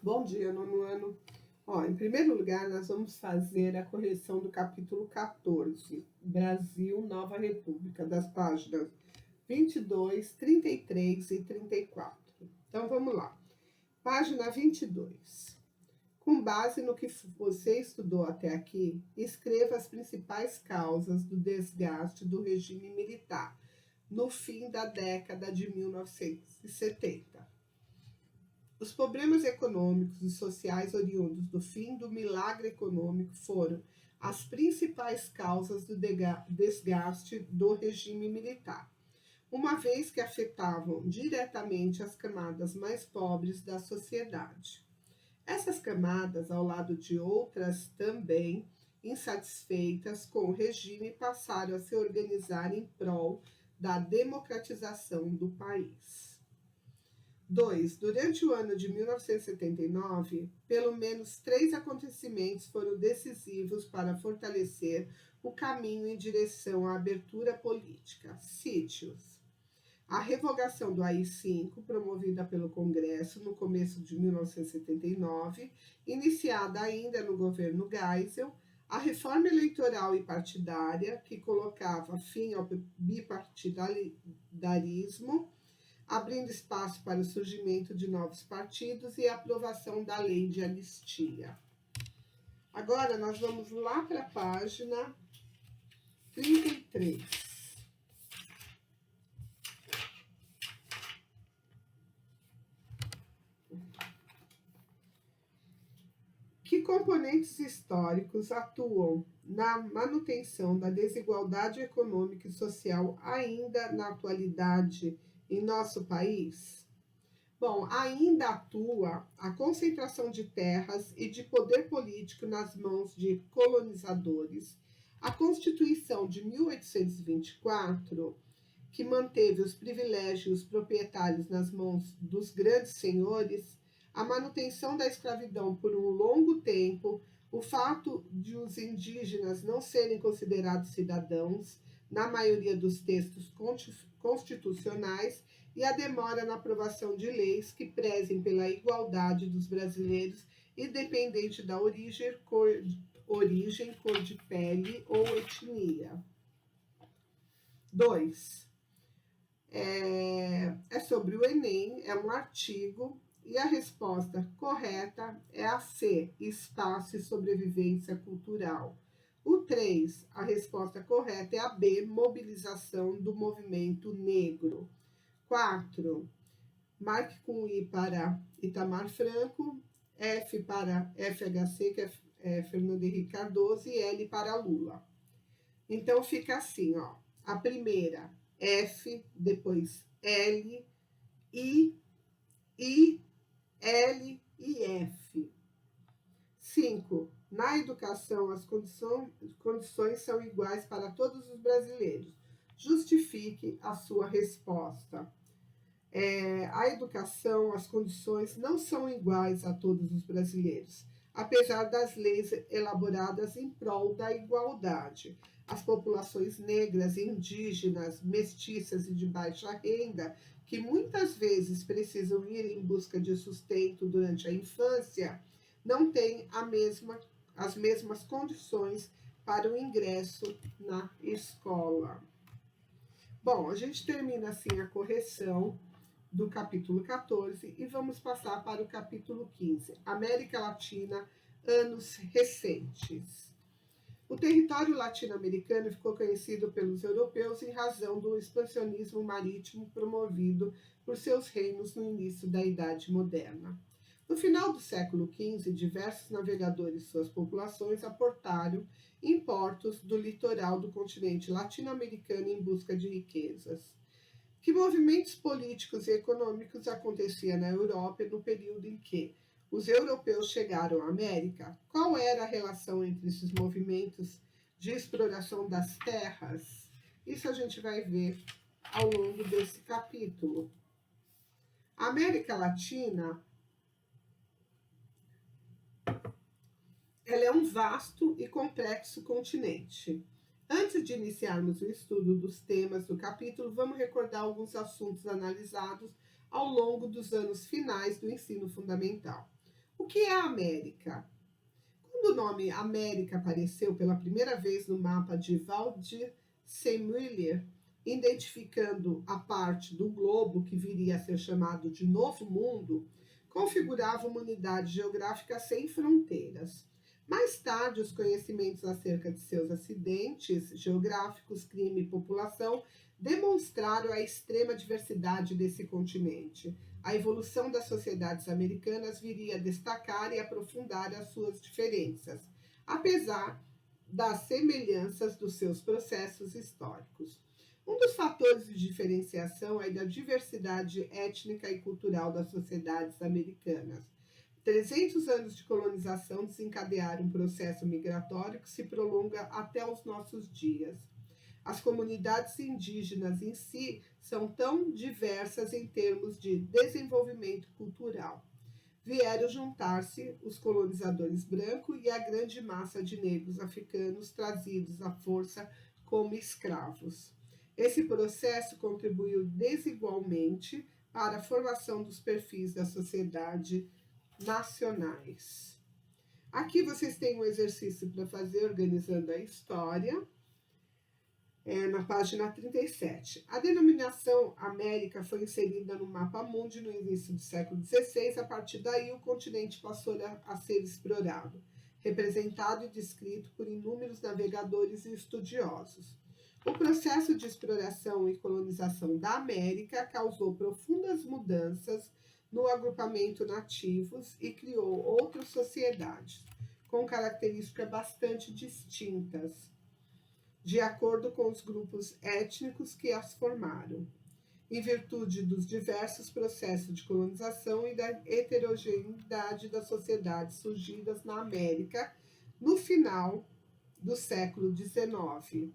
Bom dia, nono ano. Em primeiro lugar, nós vamos fazer a correção do capítulo 14, Brasil, Nova República, das páginas 22, 33 e 34. Então, vamos lá. Página 22. Com base no que você estudou até aqui, escreva as principais causas do desgaste do regime militar no fim da década de 1970. Os problemas econômicos e sociais oriundos do fim do milagre econômico foram as principais causas do desgaste do regime militar, uma vez que afetavam diretamente as camadas mais pobres da sociedade. Essas camadas, ao lado de outras também insatisfeitas com o regime, passaram a se organizar em prol da democratização do país. 2. Durante o ano de 1979, pelo menos 3 acontecimentos foram decisivos para fortalecer o caminho em direção à abertura política. Sítios. A revogação do AI-5, promovida pelo Congresso no começo de 1979, iniciada ainda no governo Geisel, a reforma eleitoral e partidária, que colocava fim ao bipartidarismo, abrindo espaço para o surgimento de novos partidos e a aprovação da lei de anistia. Agora nós vamos lá para a página 33. Que componentes históricos atuam na manutenção da desigualdade econômica e social ainda na atualidade em nosso país? Bom, ainda atua a concentração de terras e de poder político nas mãos de colonizadores. A Constituição de 1824, que manteve os privilégios proprietários nas mãos dos grandes senhores, a manutenção da escravidão por um longo tempo, o fato de os indígenas não serem considerados cidadãos, na maioria dos textos constitucionais, e a demora na aprovação de leis que prezem pela igualdade dos brasileiros, independente da origem, cor de pele ou etnia. 2. É sobre o Enem, é um artigo, e a resposta correta é a C, espaço e sobrevivência cultural. O 3, a resposta correta é a B, mobilização do movimento negro. 4, marque com I para Itamar Franco, F para FHC, que é Fernando Henrique Cardoso, e L para Lula. Então fica assim, ó. A primeira, F, depois L, I, L e F. 5. Na educação, as condições são iguais para todos os brasileiros. Justifique a sua resposta. A educação, as condições não são iguais a todos os brasileiros, apesar das leis elaboradas em prol da igualdade. As populações negras, indígenas, mestiças e de baixa renda, que muitas vezes precisam ir em busca de sustento durante a infância, não têm as mesmas condições para o ingresso na escola. Bom, a gente termina assim a correção do capítulo 14 e vamos passar para o capítulo 15, América Latina, anos recentes. O território latino-americano ficou conhecido pelos europeus em razão do expansionismo marítimo promovido por seus reinos no início da Idade Moderna. No final do século XV, diversos navegadores e suas populações aportaram em portos do litoral do continente latino-americano em busca de riquezas. Que movimentos políticos e econômicos aconteciam na Europa no período em que os europeus chegaram à América? Qual era a relação entre esses movimentos de exploração das terras? Isso a gente vai ver ao longo desse capítulo. A América Latina, ela é um vasto e complexo continente. Antes de iniciarmos o estudo dos temas do capítulo, vamos recordar alguns assuntos analisados ao longo dos anos finais do ensino fundamental. O que é a América? Quando o nome América apareceu pela primeira vez no mapa de Waldseemüller, identificando a parte do globo que viria a ser chamado de Novo Mundo, configurava uma unidade geográfica sem fronteiras. Mais tarde, os conhecimentos acerca de seus acidentes geográficos, crime e população demonstraram a extrema diversidade desse continente. A evolução das sociedades americanas viria a destacar e aprofundar as suas diferenças, apesar das semelhanças dos seus processos históricos. Um dos fatores de diferenciação é a diversidade étnica e cultural das sociedades americanas. 300 anos de colonização desencadearam um processo migratório que se prolonga até os nossos dias. As comunidades indígenas em si são tão diversas em termos de desenvolvimento cultural. Vieram juntar-se os colonizadores brancos e a grande massa de negros africanos trazidos à força como escravos. Esse processo contribuiu desigualmente para a formação dos perfis da sociedade nacionais. Aqui vocês têm um exercício para fazer organizando a história. Na página 37. A denominação América foi inserida no mapa mundi no início do século XVI. A partir daí, o continente passou a ser explorado, representado e descrito por inúmeros navegadores e estudiosos. O processo de exploração e colonização da América causou profundas mudanças no agrupamento nativos e criou outras sociedades, com características bastante distintas, de acordo com os grupos étnicos que as formaram, em virtude dos diversos processos de colonização e da heterogeneidade das sociedades surgidas na América no final do século XIX.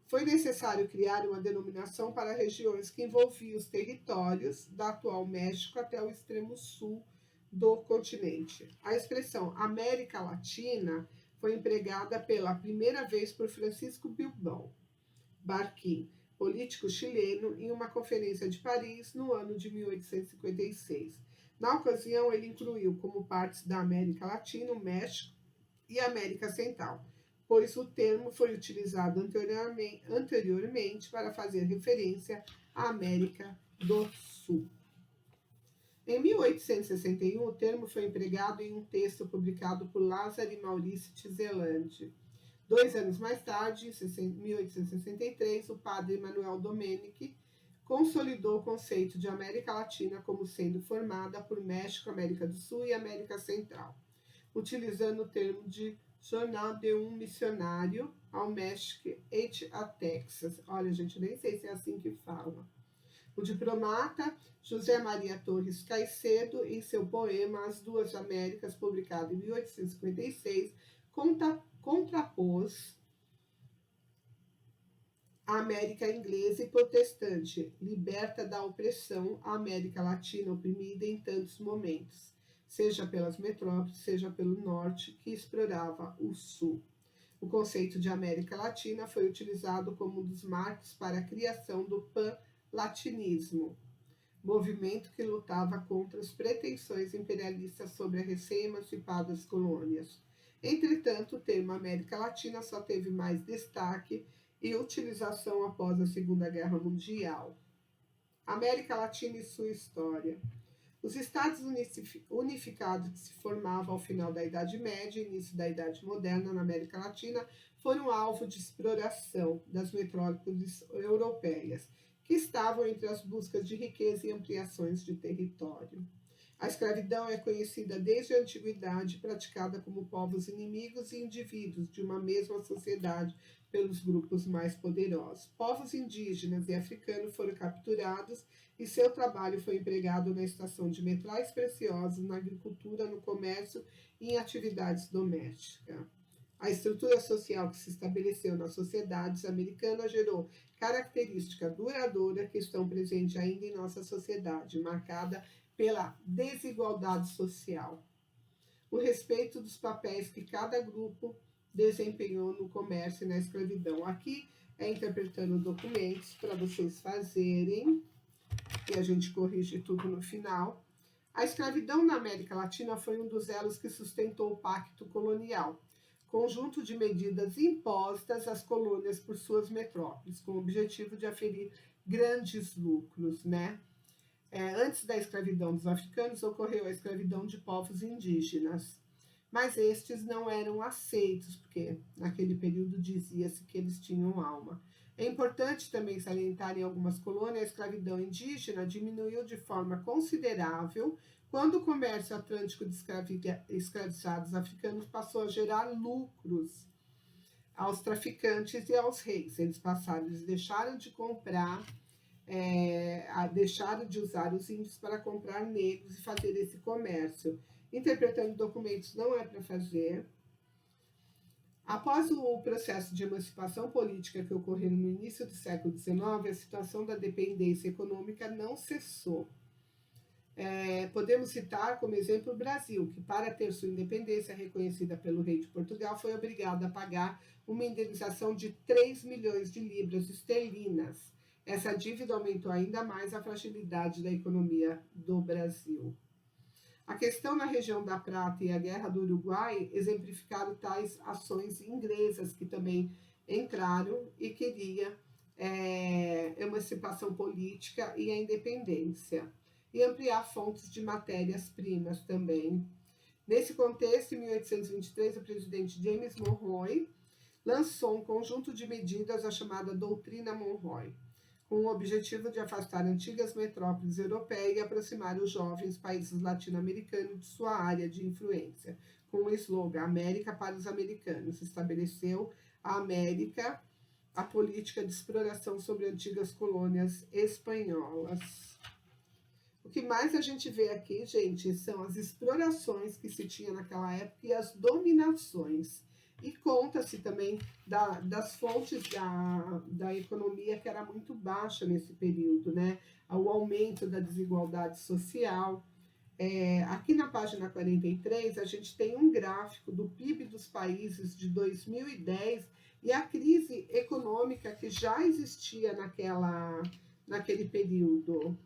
Foi necessário criar uma denominação para regiões que envolviam os territórios do atual México até o extremo sul do continente. A expressão América Latina foi empregada pela primeira vez por Francisco Bilbao Barquim, político chileno, em uma conferência de Paris no ano de 1856. Na ocasião, ele incluiu como partes da América Latina o México e a América Central, pois o termo foi utilizado anteriormente para fazer referência à América do Sul. Em 1861, o termo foi empregado em um texto publicado por Lázaro e Maurice Tizelandi. 2 anos mais tarde, em 1863, o padre Manuel Domenici consolidou o conceito de América Latina como sendo formada por México, América do Sul e América Central, utilizando o termo de Jornal de um Missionário ao México e a Texas. Olha, gente, nem sei se é assim que fala. O diplomata José Maria Torres Caicedo, em seu poema As Duas Américas, publicado em 1856, contrapôs a América inglesa e protestante, liberta da opressão, a América Latina oprimida em tantos momentos, seja pelas metrópoles, seja pelo norte, que explorava o sul. O conceito de América Latina foi utilizado como um dos marcos para a criação do pan-latinismo, movimento que lutava contra as pretensões imperialistas sobre as recém-emancipadas colônias. Entretanto, o termo América Latina só teve mais destaque e utilização após a Segunda Guerra Mundial. América Latina e sua história. Os estados unificados que se formavam ao final da Idade Média e início da Idade Moderna na América Latina foram alvo de exploração das metrópoles europeias, que estavam entre as buscas de riqueza e ampliações de território. A escravidão é conhecida desde a antiguidade, praticada como povos inimigos e indivíduos de uma mesma sociedade pelos grupos mais poderosos. Povos indígenas e africanos foram capturados e seu trabalho foi empregado na extração de metais preciosos, na agricultura, no comércio e em atividades domésticas. A estrutura social que se estabeleceu nas sociedades americanas gerou características duradouras que estão presentes ainda em nossa sociedade, marcada pela desigualdade social. O respeito dos papéis que cada grupo desempenhou no comércio e na escravidão. Aqui é interpretando documentos para vocês fazerem, e a gente corrige tudo no final. A escravidão na América Latina foi um dos elos que sustentou o pacto colonial, conjunto de medidas impostas às colônias por suas metrópoles, com o objetivo de aferir grandes lucros, né? Antes da escravidão dos africanos, ocorreu a escravidão de povos indígenas, mas estes não eram aceitos, porque naquele período dizia-se que eles tinham alma. É importante também salientar em algumas colônias a escravidão indígena diminuiu de forma considerável quando o comércio atlântico de escravizados africanos passou a gerar lucros aos traficantes e aos reis. Eles deixaram de comprar, deixaram de usar os índios para comprar negros e fazer esse comércio. Interpretando documentos não é para fazer. Após o processo de emancipação política que ocorreu no início do século XIX, a situação da dependência econômica não cessou. Podemos citar como exemplo o Brasil, que para ter sua independência reconhecida pelo rei de Portugal, foi obrigado a pagar uma indenização de 3 milhões de libras esterlinas. Essa dívida aumentou ainda mais a fragilidade da economia do Brasil. A questão na região da Prata e a Guerra do Uruguai exemplificaram tais ações inglesas que também entraram e queria emancipação política e a independência, e ampliar fontes de matérias-primas também. Nesse contexto, em 1823, o presidente James Monroe lançou um conjunto de medidas, a chamada Doutrina Monroe, com o objetivo de afastar antigas metrópoles europeias e aproximar os jovens países latino-americanos de sua área de influência, com o slogan América para os americanos. Estabeleceu a América a política de exploração sobre antigas colônias espanholas. O que mais a gente vê aqui, gente, são as explorações que se tinha naquela época e as dominações. E conta-se também das fontes da economia, que era muito baixa nesse período, né? O aumento da desigualdade social. Aqui na página 43, a gente tem um gráfico do PIB dos países de 2010 e a crise econômica que já existia naquele período.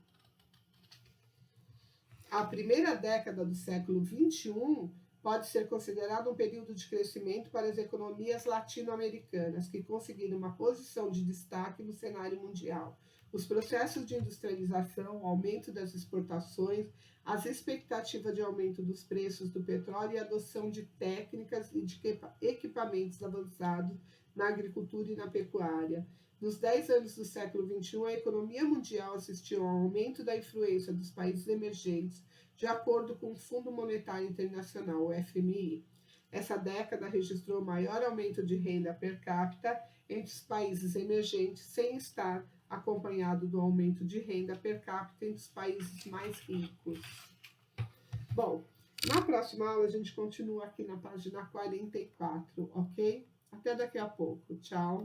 A primeira década do século XXI pode ser considerado um período de crescimento para as economias latino-americanas, que conseguiram uma posição de destaque no cenário mundial. Os processos de industrialização, o aumento das exportações, as expectativas de aumento dos preços do petróleo e a adoção de técnicas e de equipamentos avançados na agricultura e na pecuária. Nos 10 anos do século XXI, a economia mundial assistiu ao aumento da influência dos países emergentes, de acordo com o Fundo Monetário Internacional, o FMI. Essa década registrou o maior aumento de renda per capita entre os países emergentes, sem estar acompanhado do aumento de renda per capita entre os países mais ricos. Bom, na próxima aula a gente continua aqui na página 44, ok? Até daqui a pouco. Tchau!